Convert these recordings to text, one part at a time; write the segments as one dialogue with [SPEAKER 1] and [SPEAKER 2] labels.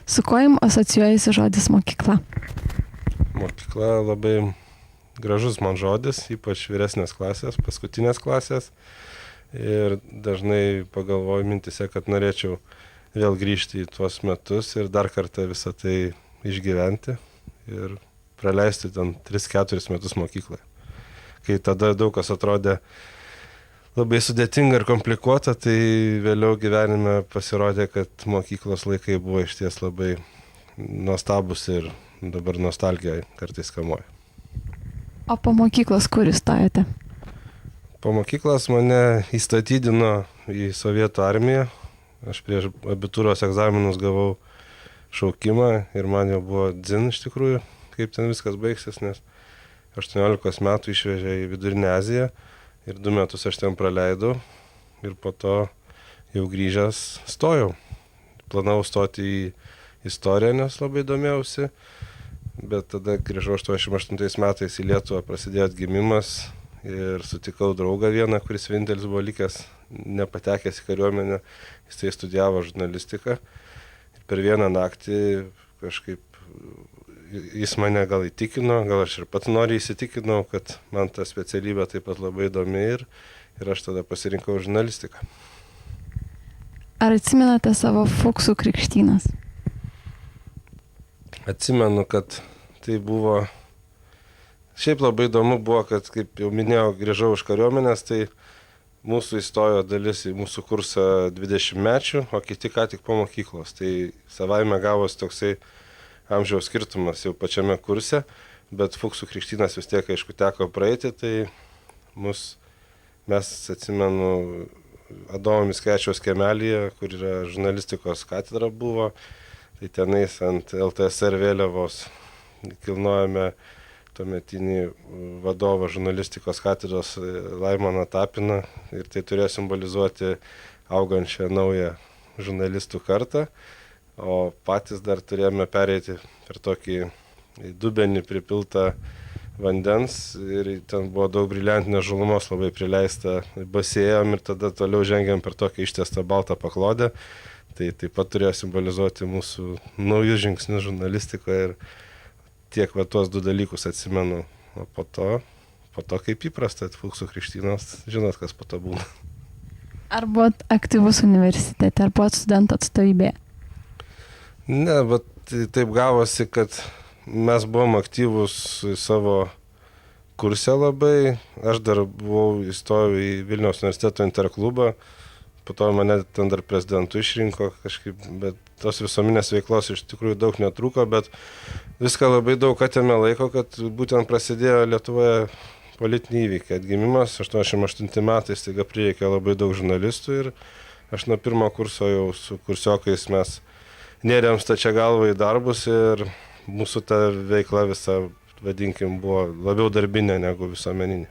[SPEAKER 1] Su kuo jums asocijuojasi žodis mokykla?
[SPEAKER 2] Mokykla labai gražus man žodis, ypač vyresnės klasės, paskutinės klasės. Ir dažnai pagalvoju mintise, kad norėčiau vėl grįžti į tuos metus ir dar kartą visą tai išgyventi ir praleisti ten 3-4 metus mokykloje. Kai tada daug kas atrodė labai sudėtinga ir komplikuota, tai vėliau gyvenime pasirodė, kad mokyklos laikai buvo išties labai nuostabus ir dabar nostalgija kartais kamuoja.
[SPEAKER 1] O po mokyklos kur įstojate?
[SPEAKER 2] Po mokyklos mane įstatydino į Sovietų armiją. Aš prieš abitūros egzaminus gavau šaukimą ir man jau buvo dzin iš tikrųjų, kaip ten viskas baigsis, nes 18 metų išvežė į Vidurinę Aziją ir 2 metus aš ten praleidau ir po to jau grįžęs stojau. Planavau stoti į istoriją, nes labai domėjausi, bet tada grįžau 88 metais į Lietuvą, prasidėjo atgimimas ir sutikau draugą vieną, kuris vienintelis buvo likęs, nepatekęs į kariuomenę, jis studijavo žurnalistiką. Ir per vieną naktį kažkaip jis mane gal įtikino, gal aš ir pats noriu įsitikinau, kad man ta specialybė taip pat labai įdomi ir aš tada pasirinkau žurnalistiką.
[SPEAKER 1] Ar atsimenate savo fuksų krikštynas?
[SPEAKER 2] Atsimenu, kad tai buvo... Šiaip labai įdomu buvo, kad, kaip jau minėjau, grįžau iš kariuomenės, tai mūsų įstojo dalis į mūsų kursą 20 mečių, o kiti ką tik po mokyklos. Tai savaime gavosi toksai amžiaus skirtumas jau pačiame kurse, bet fuksų krikštynas vis tiek, aišku, teko praeiti, tai mes atsimenu Adomo Mickevičiaus kiemelyje, kur yra žurnalistikos katedra buvo, tai tenais ant LTSR vėliavos kilnojame tuometinį vadovą žurnalistikos katedros Laimoną Tapiną ir tai turėjo simbolizuoti augančią naują žurnalistų kartą, o patys dar turėjome pereiti per tokį dubenį pripiltą vandens ir ten buvo daug briliantinės žalumos labai prileista, basėjom ir tada toliau žengėm per tokį ištiestą baltą paklodę, tai taip pat turėjo simbolizuoti mūsų naujus žingsnius žurnalistikoje ir tiek va tuos 2 dalykus atsimenu, o po to kaip įprasta, fuksų krikštynas, žinot, kas po to būna.
[SPEAKER 1] Ar buvot aktyvus universitete, ar buvot studentų atstovybėje?
[SPEAKER 2] Ne, bet taip gavosi, kad mes buvom aktyvus savo kurse labai. Aš dar buvau įstojau į Vilniaus universiteto interklubą, po to mane ten dar prezidentu išrinko kažkaip, bet tos visuomenės veiklos iš tikrųjų daug netrūko, bet viską labai daug atėmė laiko, kad būtent prasidėjo Lietuvoje politiniai įvykiai. Atgimimas 88 metais, staiga prireikė labai daug žurnalistų ir aš nuo pirmo kurso jau su kursiokais mes nėrėm stačia galva į darbus ir mūsų ta veikla visa, vadinkim, buvo labiau darbinė negu visuomeninė.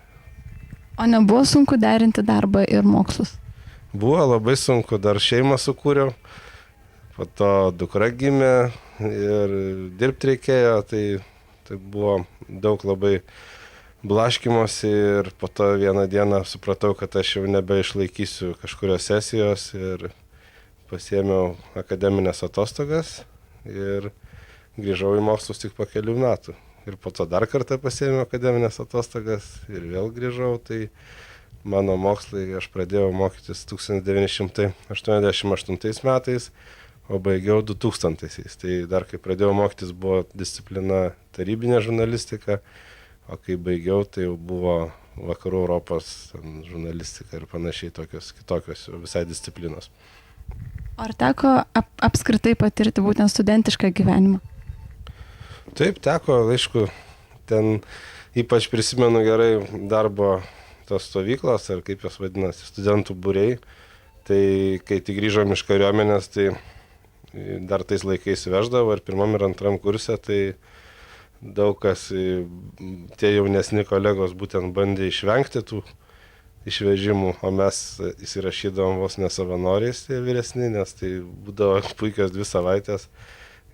[SPEAKER 1] O nebuvo sunku derinti darbą ir mokslus?
[SPEAKER 2] Buvo labai sunku, dar šeimą sukūriau, po to dukra gimė ir dirbti reikėjo, tai buvo daug labai blaškymosi ir po to vieną dieną supratau, kad aš jau nebeišlaikysiu kažkurios sesijos ir pasiėmiau akademinės atostogas ir grįžau į mokslus tik po kelių metų. Ir po to dar kartą pasiėmiau akademinės atostogas ir vėl grįžau, tai mano mokslai aš pradėjau mokytis 1988 metais, o baigiau 2000-aisiais. Tai dar kai pradėjau mokytis buvo disciplina tarybinė žurnalistika, o kai baigiau tai jau buvo vakarų Europos žurnalistika ir panašiai tokios kitokios visai disciplinos.
[SPEAKER 1] Ar teko apskritai patirti būtent studentišką gyvenimą?
[SPEAKER 2] Taip, teko, aišku, ten ypač prisimenu gerai darbo tos stovyklos, ar kaip jos vadinasi, studentų būriai. Tai kai tik grįžom iš kariuomenės, tai dar tais laikais veždavo ir 1. ir 2. kurse, tai daug kas, tie jaunesni kolegos būtent bandė išvengti tų išvežimų, o mes įsirašydavom vos ne savanoriais tie vyresni, nes tai būdavo puikios 2 savaitės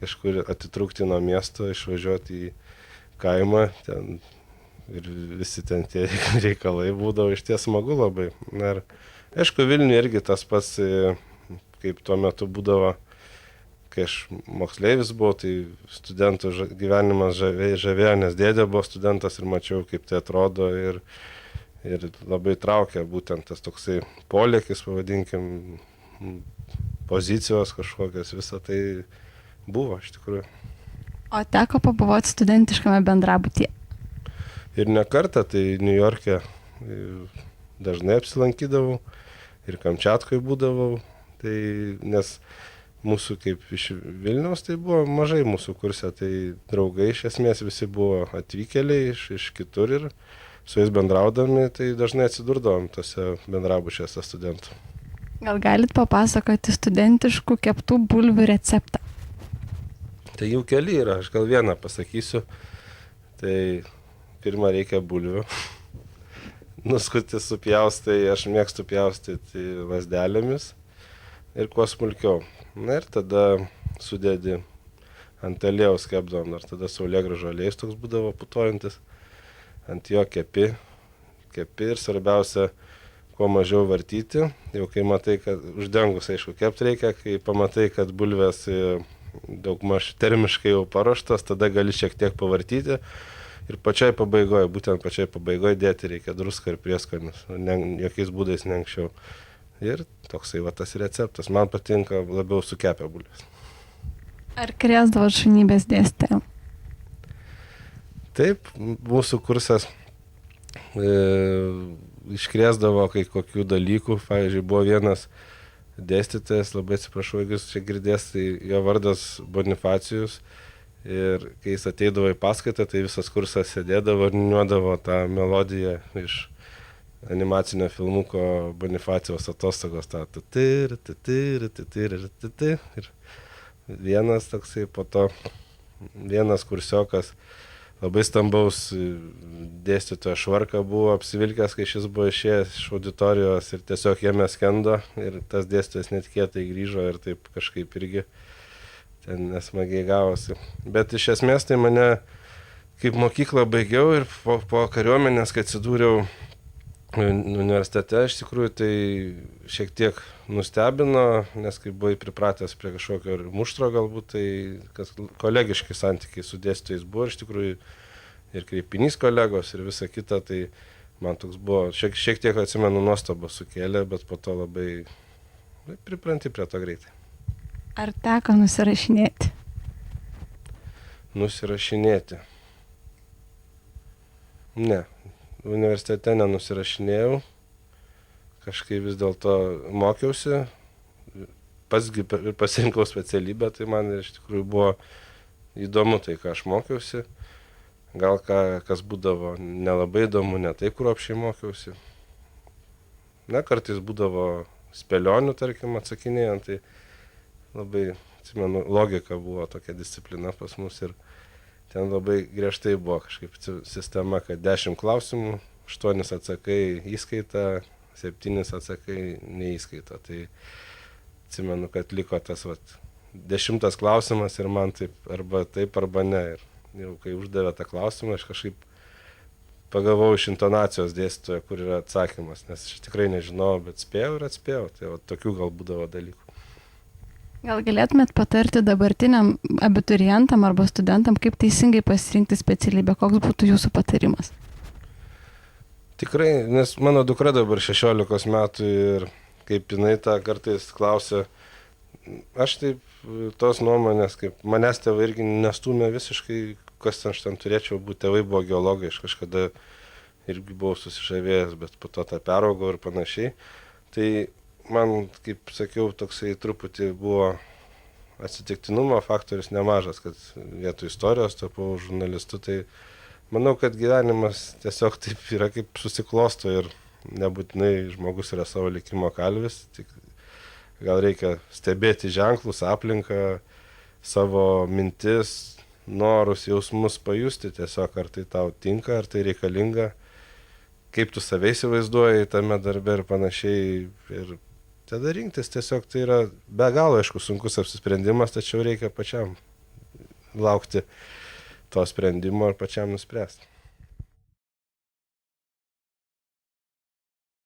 [SPEAKER 2] kažkur atitrūkti nuo miesto, išvažiuoti į kaimą, ten ir visi ten tie reikalai būdavo iš ties smagu labai. Ir aišku, Vilniuje irgi tas pats, kaip tuo metu būdavo kai aš moksleivis buvau, tai studentų gyvenimas žavėjo, nes dėdė buvo studentas ir mačiau, kaip tai atrodo ir labai traukia būtent tas toksai polėkis, pavadinkim, pozicijos kažkokios, visą tai buvo iš tikrųjų.
[SPEAKER 1] O teko pabuvoti studentiškame bendrabutyje?
[SPEAKER 2] Ir ne kartą, tai Niujorke dažnai apsilankydavau ir Kamčiatkoje būdavau, tai nes mūsų kaip iš Vilniaus tai buvo mažai mūsų kurse, tai draugai iš esmės visi buvo atvykėliai iš kitur ir su jais bendraudami, tai dažnai atsidurdavom tose bendrabučiuose studentų.
[SPEAKER 1] Gal galit papasakoti studentiškų keptų bulvių receptą?
[SPEAKER 2] Tai jų keli yra, aš gal vieną pasakysiu. Tai pirmą reikia bulvių. Nuskuti supjaustai, aš mėgstu pjaustyti lazdelėmis ir kuo smulkiau. Na ir tada sudedi ant aliejaus kepdavom, ir tada saulėgrąžų aliejus toks būdavo putojantis. Ant jo kepi ir svarbiausia, kuo mažiau vartyti. Jau kai matai, kad uždengus, aišku, kepti reikia, kai pamatai, kad bulvės daugmaž termiškai jau paruoštos, tada gali šiek tiek pavartyti. Ir būtent pačiai pabaigoje dėti reikia druską ir prieskonius, jokiais būdais ne anksčiau. Ir toksai va tas receptas. Man patinka labiau sukepę bulvės.
[SPEAKER 1] Ar krėsdavo šunybės dėstytojam?
[SPEAKER 2] Taip, mūsų kursas iškrėsdavo kai kokių dalykų. Pavyzdžiui, buvo vienas dėstytojas, labai atsiprašau, jeigu jūs čia girdės, tai jo vardas Bonifacijus. Ir kai jis ateidavo į paskaitą, tai visas kursas sėdėdavo ir niuodavo tą melodiją iš animacinio filmuko Bonifacijos atostogos. Ir vienas toksai, po to vienas kursiokas labai stambaus dėstytojo švarką buvo apsivilkęs, kai šis buvo išėjęs iš auditorijos ir tiesiog jame skendo. Ir tas dėstytojas netikėtai grįžo ir taip kažkaip irgi ten nesmagiai gavosi. Bet iš esmės tai mane kaip mokyklą baigiau ir po kariuomenės, kai atsidūriau universitete, iš tikrųjų tai šiek tiek nustebino, nes kai buvai pripratęs prie kažkokio muštro galbūt, tai kas kolegiški santykiai su dėstytojais buvo, iš tikrųjų ir kreipinys kolegos ir visa kita, tai man toks buvo, šiek tiek atsimenu nuostabą sukėlė, bet po to labai pripranti prie to greitai.
[SPEAKER 1] Ar teko nusirašinėti?
[SPEAKER 2] Nusirašinėti? Ne. Universitete nenusirašinėjau. Kažkaip vis dėlto mokiausi. Pasgi pasirinkau specialybę, tai man iš tikrųjų buvo įdomu tai, ką aš mokiausi. Gal kas būdavo nelabai įdomu, ne taip kruopščiai mokiausi. Na, kartais būdavo spėlionių, tarkim, atsakinėjant, tai labai, atsimenu, logika buvo tokia disciplina pas mus ir ten labai griežtai buvo kažkaip sistema, kad 10 klausimų, 8 atsakai įskaitą, 7 atsakai neįskaitą. Tai atsimenu, kad liko tas 10 klausimas ir man taip arba ne. Ir jau kai uždavė tą klausimą, aš kažkaip pagavau iš intonacijos dėstytojo, kur yra atsakymas, nes aš tikrai nežinojau, bet spėjau ir atspėjau. Tai tokių gal būdavo dalykų.
[SPEAKER 1] Gal galėtumėt patarti dabartiniam abiturientam arba studentam, kaip teisingai pasirinkti specialybę? Koks būtų jūsų patarimas?
[SPEAKER 2] Tikrai, nes mano dukra dabar 16 metų ir kaip jinai tą kartais klausia, aš taip tos nuomonės, kaip manęs tėvai irgi nestūmė visiškai, kas aš ten turėčiau būti, tėvai buvo geologai, aš kažkada irgi buvau susižavėjęs, bet po to tą peraugau ir panašiai. Tai man, kaip sakiau, toksai truputį buvo atsitiktinumo faktorius nemažas, kad vietoj istorijos tapau žurnalistu, tai manau, kad gyvenimas tiesiog taip yra, kaip susiklosto ir nebūtinai žmogus yra savo likimo kalvis, tik gal reikia stebėti ženklus, aplinką, savo mintis, norus, jausmus pajusti tiesiog, ar tai tau tinka, ar tai reikalinga, kaip tu save įsivaizduoji tame darbe ir panašiai. Ir tada rinktis tiesiog tai yra be galo, aišku, sunkus apsisprendimas, tačiau reikia pačiam laukti to sprendimo ir pačiam nuspręsti.